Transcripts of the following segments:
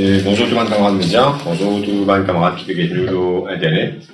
Et bonjour tout le monde, camarades médias. Bonjour tout le monde, camarades qui peuvent nous sur Internet.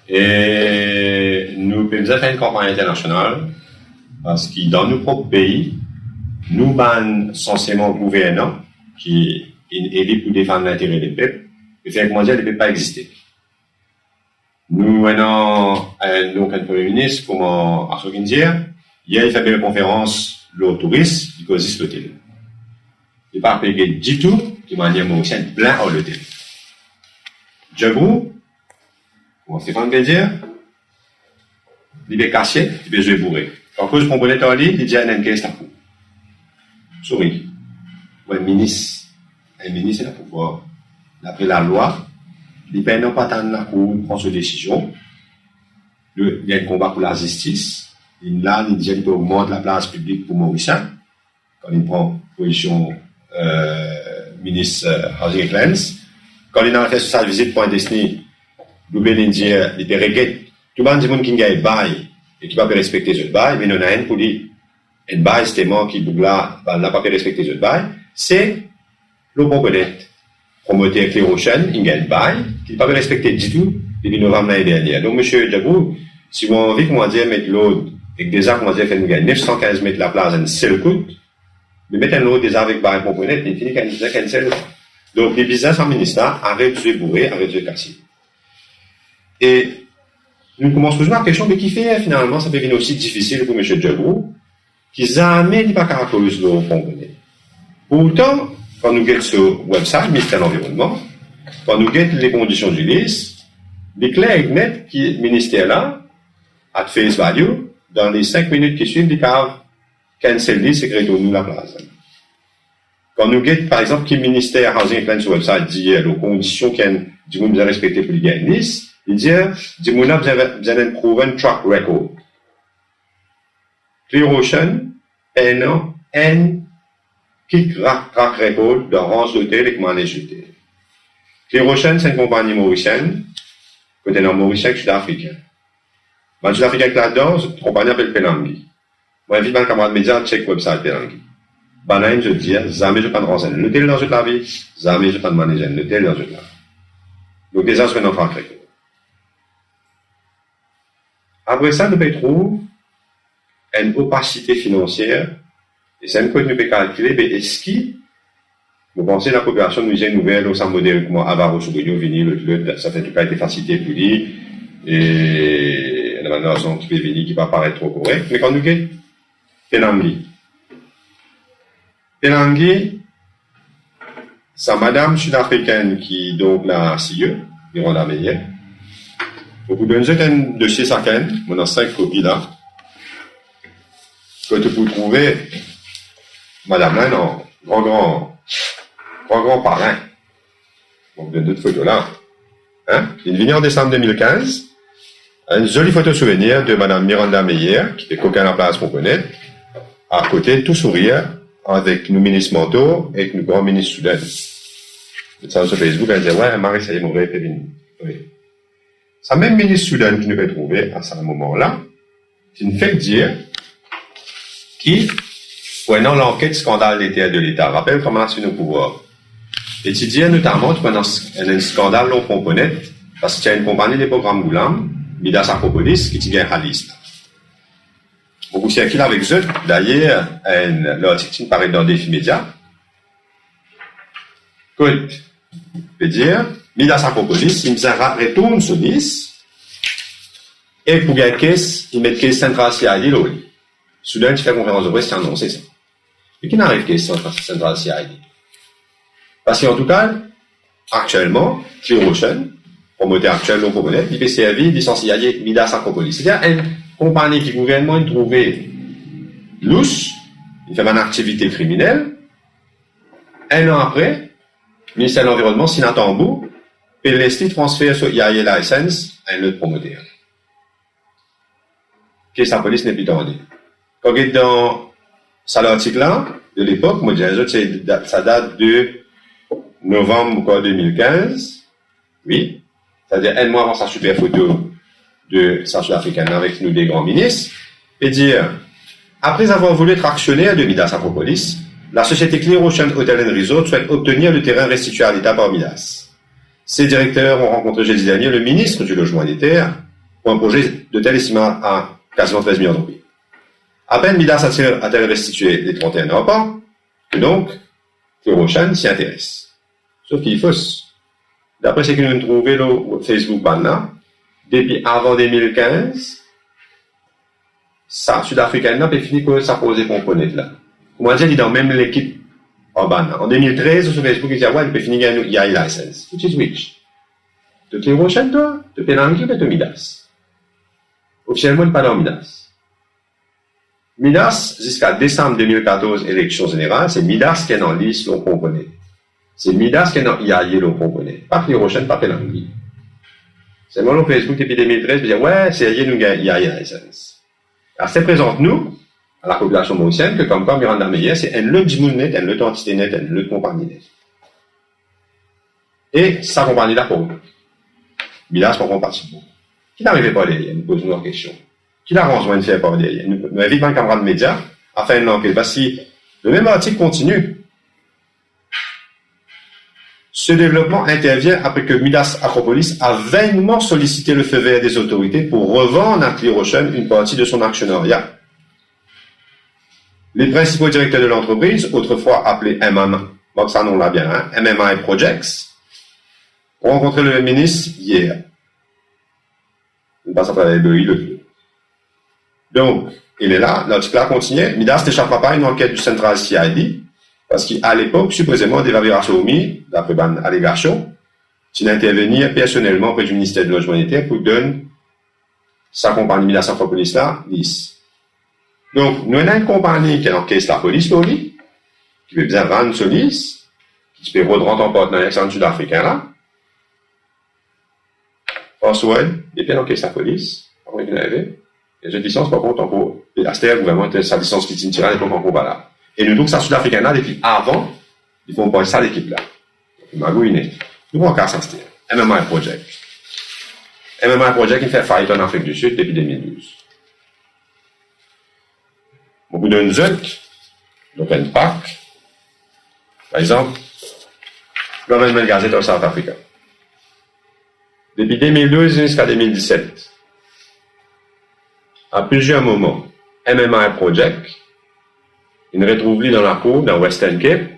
Et nous pouvons faire une campagne internationale parce que dans nos propres pays, nous avons censément gouvernants qui évitent pour défendre l'intérêt des peuples. Et faire comment dire, les peuples pas exister. Nous avons donc un premier ministre, comment dire, hier il fait une conférence, le touriste, il cause l'hôtel. Il n'est pas payé du tout. De manière mauricienne, plein à l'hôtel. Djabou, comment Stéphane peut dire, il est cassé, il est joué bourré. Quand cause component en ligne, il dit à n'importe quel coup. Souris. Un ministre est là pour pouvoir. D'après la loi, il ne peut pas attendre la cour, prendre ses décisions. Il y a un combat pour la justice. Il dit qu'il peut augmenter la place publique pour Mauricien. Quand il prend position, ministre Housing Cleanse, quand il a fait sa visite pour un destiné, il dit, il peut regretter tout le monde dit qu'il y a un bail et qui ne va pas respecter ce bail, mais il y en a un pour dire, un bail, c'est moi qui n'a pas respecté ce bail, c'est le propriétaire promoteur Clérochen, il y a un bail qui n'a pas respecté du tout depuis novembre l'année dernière. Donc, monsieur Djabou, si vous avez envie, comment dire, mettre l'autre, et que déjà, comment dire, faire 915 mètres la place, un seul coup, mais mettre un autre déjà avec barre componente, il finit qu'un seul. Donc, les business en ministère arrêtent de se bourrer, arrêtent de se casser. Et nous commençons toujours la question, mais qui fait finalement, ça peut venir aussi difficile pour M. Djabou, qui jamais n'est pas caractérisé de component. Pourtant, quand nous guettons sur le website, ministère de l'Environnement, quand nous guettons les conditions du liste, les clairs et net qui le ministère là, à face value, dans les 5 minutes qui suivent, les caves, cancel list, c'est créé nous la place. Quand nous guettons, par exemple, qui le ministère Housing Plan sur le website dit les conditions qu'il dit vous avez respecté pour les gagner liste, il dit vous avez un proven track record. Clear-Ocean, un qui track record de range d'hôtel et de manage d'hôtel. Clear-Ocean, c'est une compagnie mauricienne, côté dans Mauricien, sud-africain. Dans sud-africain, là-dedans, cette compagnie s'appelle Penangui. Moi, j'invite mon camarade média à checker le website Penangui. Banaïm, je dis, jamais je ne pas de renseigner l'hôtel dans toute la vie, jamais je ne pas de manager l'hôtel dans toute la vie. Donc, déjà, je vais en faire quelque chose. Après ça, nous pouvons trouver une opacité financière, et c'est un code que nous pouvons calculer, mais est-ce que vous pensez que la population nous est nouvelle, au sein modèle, comme Avaro, Soubigno, Vini, ça fait en tout cas été facilité pour lui, et la manière dont qui peut venir, qui va paraître trop correct, mais quand nous avons Penangui. Penangui, c'est madame sud-africaine qui, donc, la CIE, Miranda Meyer. Pour vous donner un dossier chacun, on a 5 copies là, que vous trouver, madame là, non, grand parrain. On vous donne d'autres photos là. Hein? Il est venu en décembre 2015. Une jolie photo souvenir de madame Miranda Meyer, qui était coquin à la place qu'on connaît, à côté, tout sourire, avec nos ministres mentaux et avec nos grands ministres soudains. Ça, sur Facebook, elle disait, ouais, Marie, ça y est, mon vrai est venu. Oui. Ça même ministre soudain qui nous avait trouvé à ce moment-là, qui nous fait dire qui, prenant l'enquête scandale de l'État, rappelle comment c'est nos pouvoirs. Étudier notamment, pendant un scandale non component, parce qu'il y a une compagnie de programmes Goulam, Midas Acropolis, qui tient à liste. Beaucoup circulent avec eux. D'ailleurs, l'article qui paraît dans des médias. Écoute, je peux dire, Midas Acropolis, il me retourne sur liste, et pour gagner caisse, il met caisse centrale CID là. Soudain, tu fais conférence de presse, tu as annoncé ça. Mais qui n'arrive caisse centrale CID? Parce qu'en tout cas, actuellement, Clear-Ocean, promoteur actuel non component, il peut servir licencié Midas Acropolis. C'est-à-dire, une compagnie qui gouvernement est trouvée louche, il fait une activité criminelle, un an après, le ministère de l'Environnement, signe un tambour, et laisse transfert sur IAE license à un autre promoteur. Que sa police n'est plus tendue. Quand on est dans cet article-là, de l'époque, moi, je dis, ça date de novembre 2015, oui, c'est-à-dire un mois avant sa super photo de sa sud-africaine avec nous des grands ministres, et dire, après avoir voulu être actionnaire de Midas Acropolis, la société Clear Ocean Hotel & Resort souhaite obtenir le terrain restitué à l'État par Midas. Ses directeurs ont rencontré jeudi dernier le ministre du Logement et des Terres pour un projet d'hôtel estimé à quasiment 13 millions d'euros. À peine Midas a-t-elle restitué les 31 rapports, que donc Clear Ocean s'y intéresse. Sauf qu'il est fausse. D'après ce que nous avons trouvé sur Facebook, depuis avant 2015, ça, Sud-Africain n'a pas fini que ça posait componente là. Comment dire, il est dans même l'équipe urbaine. En 2013, sur Facebook, il dit, ouais, il peut finir il y a une license. Which is which? De Clear Ocean, toi? De Penangui ou de Midas? Officiellement, il n'est pas dans Midas. Midas, jusqu'à décembre 2014, élection générale, c'est Midas qui est dans liste, l'on comprenait. C'est Midas qui est dans IAI, l'on comprenait. Pas Clear Ocean, pas Penangui. C'est moi, sur Facebook, depuis 2013, je dis, ouais, c'est IAI, nous, IAI license. Alors, c'est présente, nous, à la population mauricienne, que comme Miranda Meyer, c'est un le djimoun net, un le entité net, un le compagnie net. Et sa compagnie là pour nous. Midas pour qu'on participe. Qui n'arrivait pas derrière, nous posons nos questions. Qui l'a rejoint de faire par derrière? Nous invitons un camarade média à faire une enquête. Parce que le même article continue. Ce développement intervient après que Midas Acropolis a vainement sollicité le feu vert des autorités pour revendre à Clear Ocean une partie de son actionnariat. Les principaux directeurs de l'entreprise, autrefois appelés MMA, donc ça nom l'a bien, hein, MMI Projects, ont rencontré le ministre hier. Il passe à travers le Donc, il est là, l'article là continue. Midas n'échappera pas à une enquête du Central CID, parce qu'à l'époque, supposément, des Vavirassoumi, d'après une allégation, s'il intervenir personnellement auprès du ministère de Logement et des Terres pour donner sa compagnie Midas Acropolis là, 10. Donc, nous avons une compagnie qui encaisse la police, qui veut bien rendre ce liste, qui peut rentrer en partenariat avec un Sud-Africain là. Password, et puis encaisse la police, et je licence par contre encore, et à ce terme, vraiment, sa licence qui tire à l'époque encore là. Et nous, donc, ça Sud-Africain là, depuis avant, ils font pas ça l'équipe là. Donc, magouiné. Nous, on casse ça, MMI Project. MMI Project, il fait faillite en Afrique du Sud depuis 2012. Au bout d'un ZUC, l'Open Park, par exemple, Government Gazette of South Africa. Depuis 2012 jusqu'à 2017, à plusieurs moments, MMI Project, il retrouve lui dans la cour dans Western Cape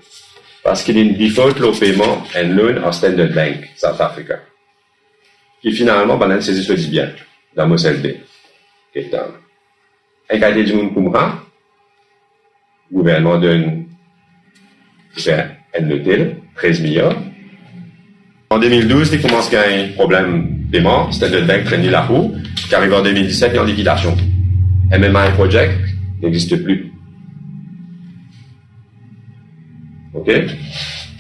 parce qu'il est une default au paiement and loan à Standard Bank, South Africa, qui finalement balance ses histoires du bien dans Moselle Bay, Cape Town. Et quand il dit du Kumra, le gouvernement donne un hôtel, 13 milliards. En 2012, il commence à avoir un problème de paiement, Standard Bank traîne la roue, qui arrive en 2017 et en liquidation. MMI Project n'existe plus. OK?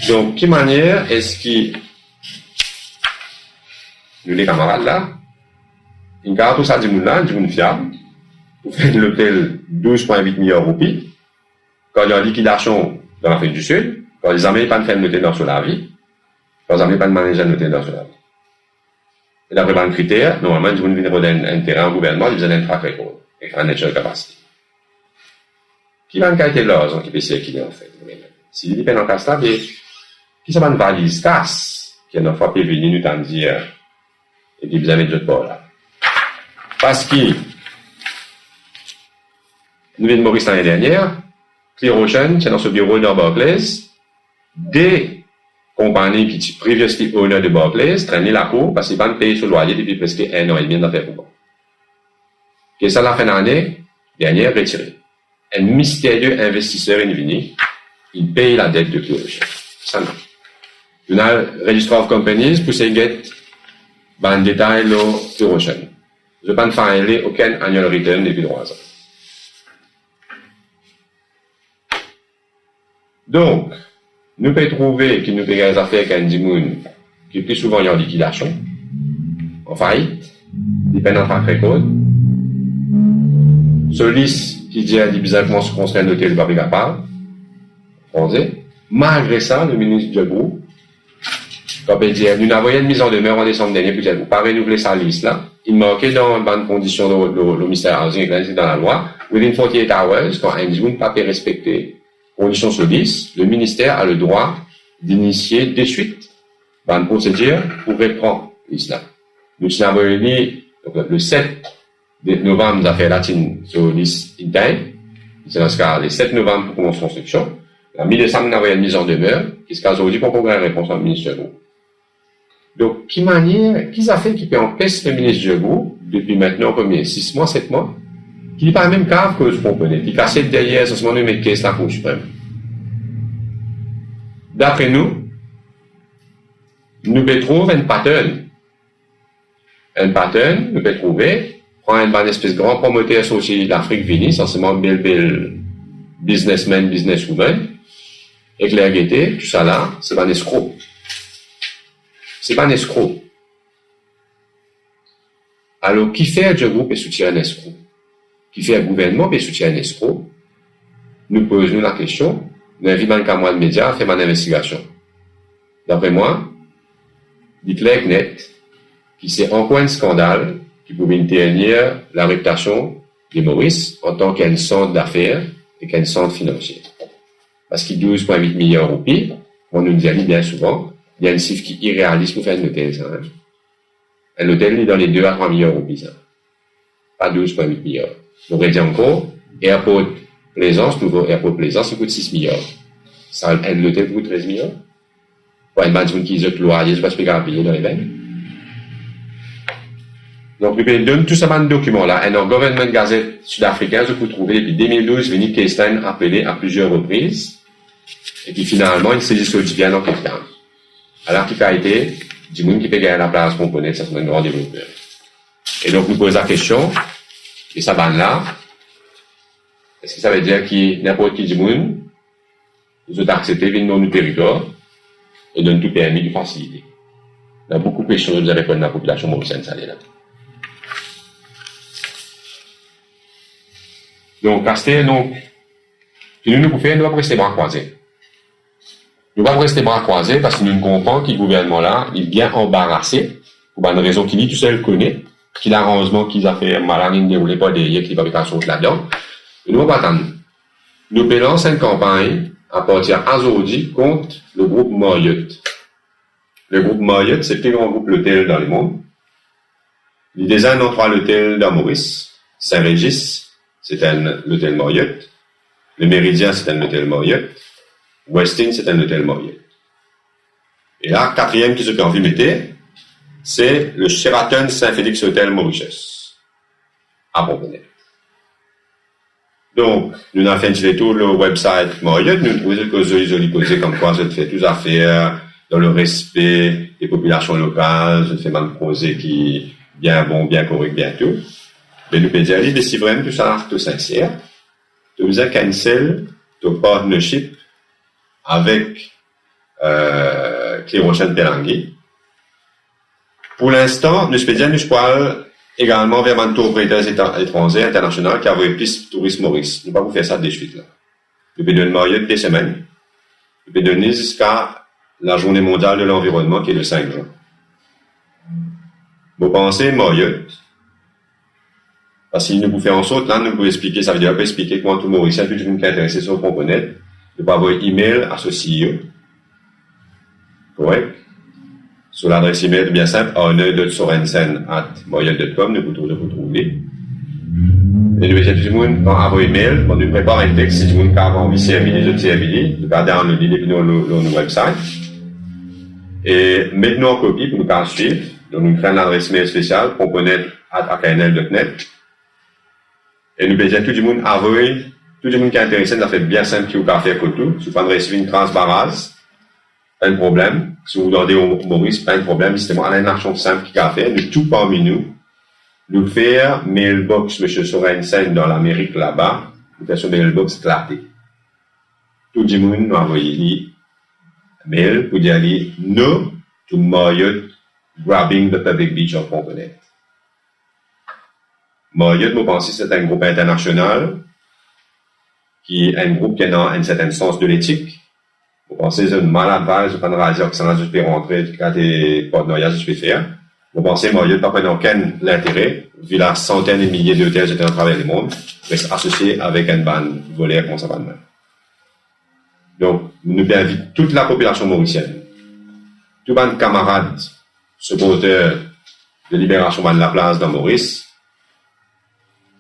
Donc, quelle manière est-ce que nous, les camarades là, une carte tout ça du monde là, du monde fiable, pour faire l'hôtel 12,8 milliards de roupies, quand il y a une liquidation dans l'Afrique du Sud, quand les Américains ne font l'hôtel dans la vie, quand les Américains ne managent l'hôtel dans la vie. Et d'après un critère, normalement, ils vont venir un terrain au gouvernement, ils ont un track record, et un natural capacity. Qui va en qualité de l'argent qui peut circuler en fait? Si il dépend en cas stable, qui ça va une valise casse, qui a une fois venir nous t'en dire, et puis vous avez d'autres pas là. Parce que, nous venons de Maurice l'année dernière, Clear Ocean, c'est dans ce bureau de Barclays, des compagnies qui previously owner de Barclays traînaient la cour parce qu'ils vont payer ce loyer depuis presque 1 an et demi d'affaires pour moi. Et ça, la fin d'année dernière, retiré. Un mystérieux investisseur est venu, il paye la dette de Clear Ocean. Ça non. Nous avons le Register of Companies pour se get un détail de Clear Ocean. Je ne peux pas faire aucun annual return depuis 3 ans. Donc, nous pouvons trouver qu'il nous paye des affaires qu'un dimoun qui plus souvent est en liquidation, en faillite, dépendant de track record. Solis qui dit bizarrement ce qu'on serait noté le papier capable, français. Malgré ça, le ministre Djabou, quand il dit, nous avons une mise en demeure en décembre dernier, puis il n'a pas renouvelé sa liste là. Il marquait dans une bonne condition de le ministère housing dans la loi, within 48 hours, quand un dimoun n'a pas respecté conditions sur 10, le ministère a le droit d'initier de suite une procédure pour reprendre l'islam. Nous avons réuni le 7 novembre d'affaires latines sur liste interne. C'est dans ce cas, le 7 novembre pour commencer construction. En mi-décembre, nous avons une mise en demeure, qui se casse aujourd'hui pour qu'on ait une réponse au ministre de Gou. Donc, qui a fait qui peut empêcher le ministre de Gou, depuis maintenant, combien? 6 mois, 7 mois? Qui n'est pas la même cave que je comprenais. Qui casse derrière, ce moment, nous met caisse la Cour suprême. D'après nous pouvons trouver un pattern. Un pattern, nous pouvons trouver, prendre une espèce de grand promoteur associé d'Afrique Vini, essentiellement bel businessman, businesswoman, et Claire Guettet, tout ça là, c'est pas un escroc. C'est pas un escroc. Alors, qui fait un groupe et soutient un escroc? Qui fait un gouvernement et soutient un escroc? Nous posons la question, nous invitons un caméra de médias à faire une investigation. D'après moi, dit clair net, qui c'est encore un scandale qui pouvait ternir la réputation de Maurice en tant qu'un centre d'affaires et qu'un centre financier. Parce qu'il 12,8 milliards de roupies, on nous dit bien souvent, il y a une chiffre qui est irréaliste pour faire un hôtel. Ça, hein. Un hôtel est dans les 2 à 3 milliards de roupies. Ça. Pas 12,8 milliards. On aurait dit encore, Airport Plaisance, nouveau Airport Plaisance, il coûte 6 milliards. Ça, un hôtel coûte 13 milliards. Pour une banque qui est loyer, je ne sais pas payer dans les banques. Donc, nous donne tout ce document-là. Un Government Gazette sud-africain, je peux trouver depuis 2012, Vinnie Keistine appelé à plusieurs reprises. Et puis finalement, il saisit ce bien dans quelqu'un. Alors qu'il a été, du monde qui peut gagner la place qu'on connaît, ça c'est un grand développeur. Et donc, nous posons la question, et ça va là, est-ce que ça veut dire que n'importe qui du monde, ils ont accepté de venir dans le territoire, et donne tout permis de facilité. Il y a beaucoup de questions que vous avez répondre à la population mauricienne, ça là. Donc, Castel, donc, nous pouvons faire, nous ne pouvons pas rester bras croisés. Nous ne pouvons pas rester bras croisés parce que nous comprenons que le gouvernement-là, il est bien embarrassé, pour une raison qu'il dit tout seul connaît, qu'il a heureusement qu'ils ont fait malin, il ne déroulait pas derrière, qu'il n'y a pas de chose là-dedans. Nous ne pouvons pas attendre. Nous pouvons lancer une campagne à partir d'aujourd'hui contre le groupe Marriott. Le groupe Marriott, c'est le plus grand groupe l'hôtel dans le monde. Il désigne en 3 l'hôtel dans Maurice, Saint-Régis, c'est l'hôtel Marriott. Le Méridien, c'est un hôtel Marriott. Westin, c'est un hôtel Marriott. Et là, 4e qui se fait envie de mettre, c'est le Sheraton Saint-Félix Hotel Mauritius. À Pomponnet. Donc, nous avons fait tout le website Marriott, nous trouvons que joli posé comme quoi je fais tout affaires dans le respect des populations locales, je fais même projet qui bien bon, bien correct, bien tout. Mais nous pouvons dire, mais si vraiment tout ça, tout sincère, nous avons cancel ton partnership avec Clérochen Pelangui. Pour l'instant, nous pouvons dire, nous parlons également vers un tour opérateur étranger, international, qui a envoyé plus tourisme Maurice. Nous ne pouvons pas faire ça de suite, là. Nous pouvons donner Marriott des semaines. Nous pouvons donner jusqu'à la journée mondiale de l'environnement, qui est le 5 juin. Vous pensez, Marriott, parce qu'il nous peut faire en sorte, là, nous pouvons expliquer, ça veut dire, on peut expliquer comment tout Mauricien, tout le monde qui est intéressé sur le component, de pas avoir email associé. Correct? Sur l'adresse email bien simple, arne.sorensen@marriott.com, nous pouvons trouver. Et nous, tout le monde, quand avoir email, quand nous prépare un texte, si tout le monde a envie de servir les autres servir, nous gardons le lien depuis nos website. Et mettons en copie pour nous faire suivre. Donc, nous créons l'adresse mail spéciale, component@aknl.net. Et nous besoin tout le monde avouer, tout le monde qui est intéressé, nous fait bien simple qui vous a fait tout. Si vous pouvez recevoir une transbarrage, pas de problème. Si vous demandez au Maurice, pas de problème. C'est moi, une action simple qui a fait, nous tout parmi nous faire mailbox, M. Sorensen dans l'Amérique là-bas, nous faisons mailbox éclaté. Tout le monde nous a envoyé mail pour dire no to Marriott grabbing the public beach of Pomponnet. Marriott, vous pensez, c'est un groupe international qui est un groupe qui a une certaine sens de l'éthique. Vous pensez, c'est une malade, je ne peux pas dire que ça, je peux rentrer, quand t'es partenariat, je peux faire. Vous pensez, Marriott, pas prendre aucun intérêt, vu la centaine et milliers d'hôtels qui étaient à travers le monde, reste associé avec une bande volaire, comment ça va de même. Donc, nous invitons toute la population mauricienne, tous les camarades, supporters de libération de la place dans Maurice,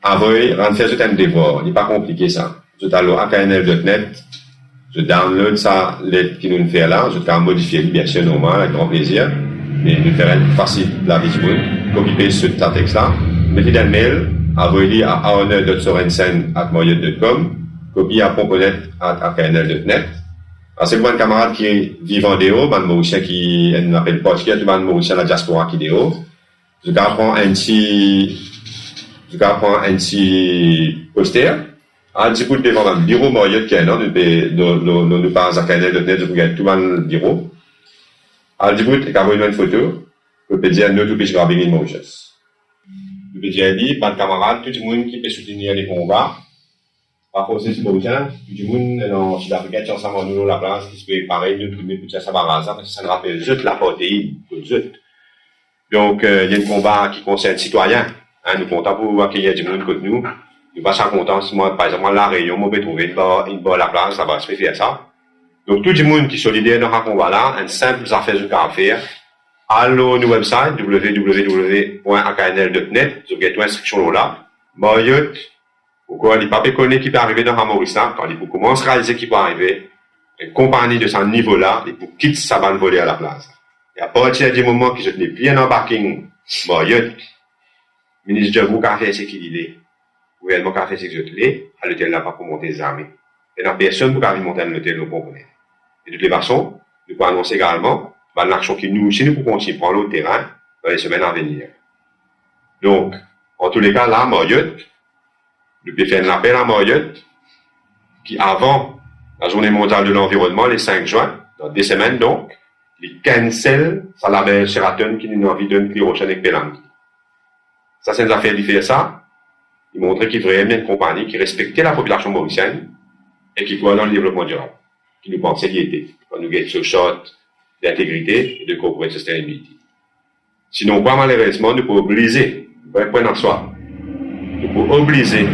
à rendre faire un devoir. Il n'est pas compliqué ça. Je t'allo à knl.net, je download ça, l'aide qui nous fait là, je vais modifier, bien sûr, normal, avec grand plaisir, et nous faire facile la vie, copier ce texte-là, mettez dans le mail, envoyez à aoner.sorensen@moyenne.com, copier à pomponnet@knl.net. Alors, c'est pour un camarade qui vit en déo, un Mauricien qui n'appelle pas, qui est un Mauricien de la diaspora qui déo. Je prends un petit poster. Un petit coup de devant un bureau Moyenne qui est là, nous pas à knl.net, je regarde tout le bureau. Alors, du coup, il y a une photo, je peux dire, nous, tout peut se graver une Mauritius. Je peux dire, pas de camarades, tout le monde qui peut soutenir les combats. Parfois, c'est Mauricien, tout le monde en Sud-Afrique, qui ensemble nous la place, qui se fait pareil, nous, tout le monde, ça va parce que ça nous rappelle juste la protéine, donc, il y a un combat qui concerne les citoyens. Nous comptons pour accueillir du monde contre nous. Nous pas ça content si moi, par exemple, la Réunion, moi, je vais trouver une bonne la place, ça va se faire ça. Donc, tout le monde qui est solidaire dans ce combat-là, une simple affaire de faire. Allô, nos website, www.aknl.net, vous avez toute instruction là. Mayotte, pourquoi il n'y a pas connu qui peut arriver dans la Maurice, quand il commence à réaliser qui peut arriver, une compagnie de ce niveau-là, il peut quitter sa bande volée à la place. Et à partir du moment que je n'ai bien embarqué, Mayotte, ministre de vous, qu'a fait ce qu'il est. Gouvernement qu'a fait ce qu'il est, à l'hôtel là pas pour monter les armées. Et la personne pour qu'elle monter à l'hôtel, nous comprenons. Et de toute façon, nous pouvons annoncer également, l'action qui nous, si nous pouvons continuer prendre le terrain dans les semaines à venir. Donc, en tous les cas, là, Mayotte, nous pouvons faire un appel à Mayotte, qui avant la journée mondiale de l'environnement, les 5 juin, dans 2 semaines donc, les cancel, ça l'avait Sheraton qui nous a envie d'un Clear Ocean avec Pélangi. Ça, c'est une affaire qui fait ça. Il montrait qu'il y avait une compagnie qui respectait la population mauricienne et qui croit dans le développement durable, qui nous pensait qu'il était, quand nous avons ce shot d'intégrité et de corporate sustainability. Sinon, quoi, malheureusement, nous pouvons obliger, nous pouvons prendre en soi, nous pouvons obliger,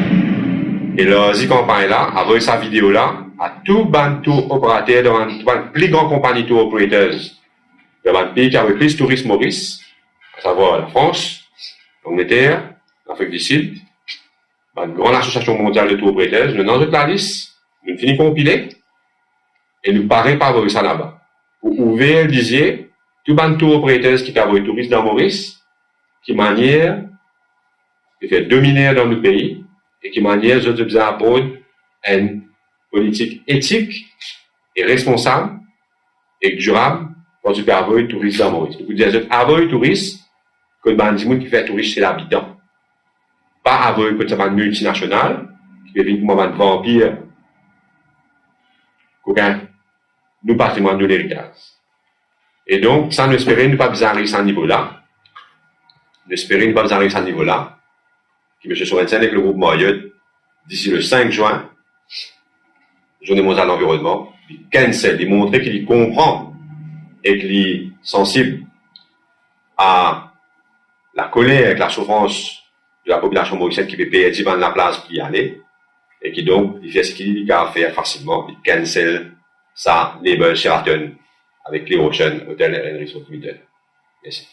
et là, cette campagne-là, avec sa vidéo-là, à tout tour opérateur dans une plus grande compagnie tour operators, dans un pays qui a le plus de touristes Maurice, à savoir la France, l'Angleterre, l'Afrique du Sud, une grande association mondiale de tour operators, nous avons la liste, nous finissons compiler, et nous paraît pas voir ça là-bas. Vous pouvez dire, tout le tour operators qui ont les touristes dans Maurice, qui manière de faire dominer dans le pays, et qui manière de apprendre une politique éthique et responsable et durable quand tu peux avoir les touristes dans Maurice. Vous pouvez dire, avoir les touristes, que le bandit qui fait touriste chez l'habitant. Pas avoir une multinationale, qui peut venir comme un vampire, qu'aucun, nous patrimoine de l'héritage. Et donc, ça nous espérait ne pas bizarrer à ce niveau-là. Nous espérait ne pas bizarrer à ce niveau-là. Qui M. Sorensen avec le groupe Mayotte, d'ici le 5 juin, Journée mondiale de l'environnement, il cancel, il montre qu'il comprend et qu'il est sensible à la colère et la souffrance de la population mauricienne qui peut payer 10 ans de la place pour y aller, et qui donc, il fait ce qu'il a à faire facilement, il cancel sa label Sheraton avec Clear Ocean Hotel and Resort Limited. Merci.